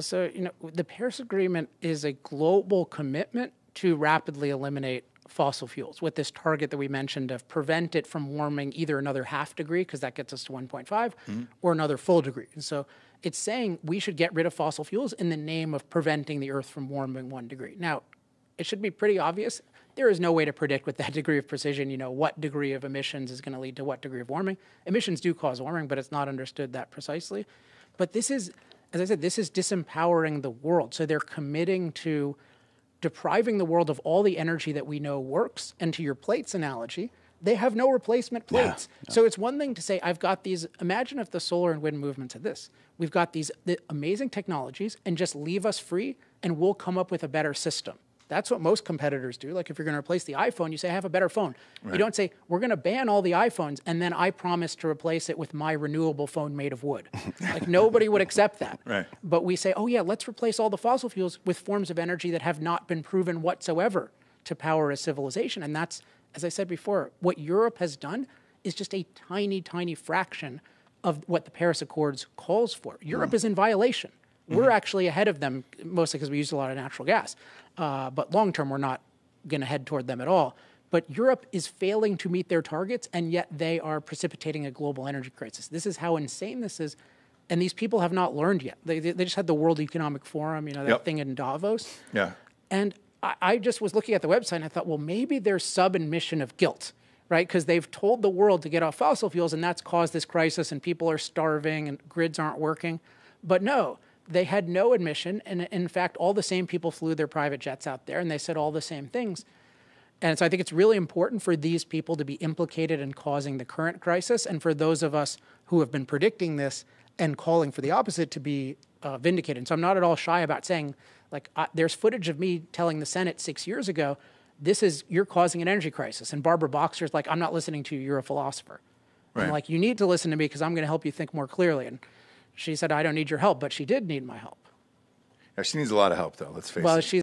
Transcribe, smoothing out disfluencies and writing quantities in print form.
So, the Paris Agreement is a global commitment to rapidly eliminate fossil fuels with this target that we mentioned of prevent it from warming either another half degree, because that gets us to 1.5, or another full degree. And so it's saying we should get rid of fossil fuels in the name of preventing the Earth from warming 1 degree. Now, it should be pretty obvious. There is no way to predict with that degree of precision, what degree of emissions is going to lead to what degree of warming. Emissions do cause warming, but it's not understood that precisely. But this is, as I said, this is disempowering the world. So they're committing to depriving the world of all the energy that we know works. And to your plates analogy, they have no replacement plates. Yeah. So it's one thing to say, I've got these, imagine if the solar and wind movement said this, we've got these amazing technologies and just leave us free and we'll come up with a better system. That's what most competitors do. Like if you're going to replace the iPhone, you say, I have a better phone. Right. You don't say, we're going to ban all the iPhones and then I promise to replace it with my renewable phone made of wood. Like nobody would accept that. Right. But we say, oh yeah, let's replace all the fossil fuels with forms of energy that have not been proven whatsoever to power a civilization. And that's, as I said before, what Europe has done is just a tiny, tiny fraction of what the Paris Accords calls for. Europe is in violation. We're actually ahead of them, mostly because we use a lot of natural gas. But long term, we're not going to head toward them at all. But Europe is failing to meet their targets, and yet they are precipitating a global energy crisis. This is how insane this is. And these people have not learned yet. They just had the World Economic Forum, that thing in Davos. Yeah. And I just was looking at the website, and I thought, well, maybe there's sub-admission of guilt, right? Because they've told the world to get off fossil fuels, and that's caused this crisis, and people are starving, and grids aren't working. But no. They had no admission, and in fact, all the same people flew their private jets out there, and they said all the same things. And so I think it's really important for these people to be implicated in causing the current crisis, and for those of us who have been predicting this and calling for the opposite to be vindicated. And so I'm not at all shy about saying, there's footage of me telling the Senate 6 years ago, you're causing an energy crisis. And Barbara Boxer's like, I'm not listening to you, you're a philosopher. Right. I'm like, you need to listen to me because I'm going to help you think more clearly. And she said, I don't need your help, but she did need my help. Yeah, she needs a lot of help, though, let's face it.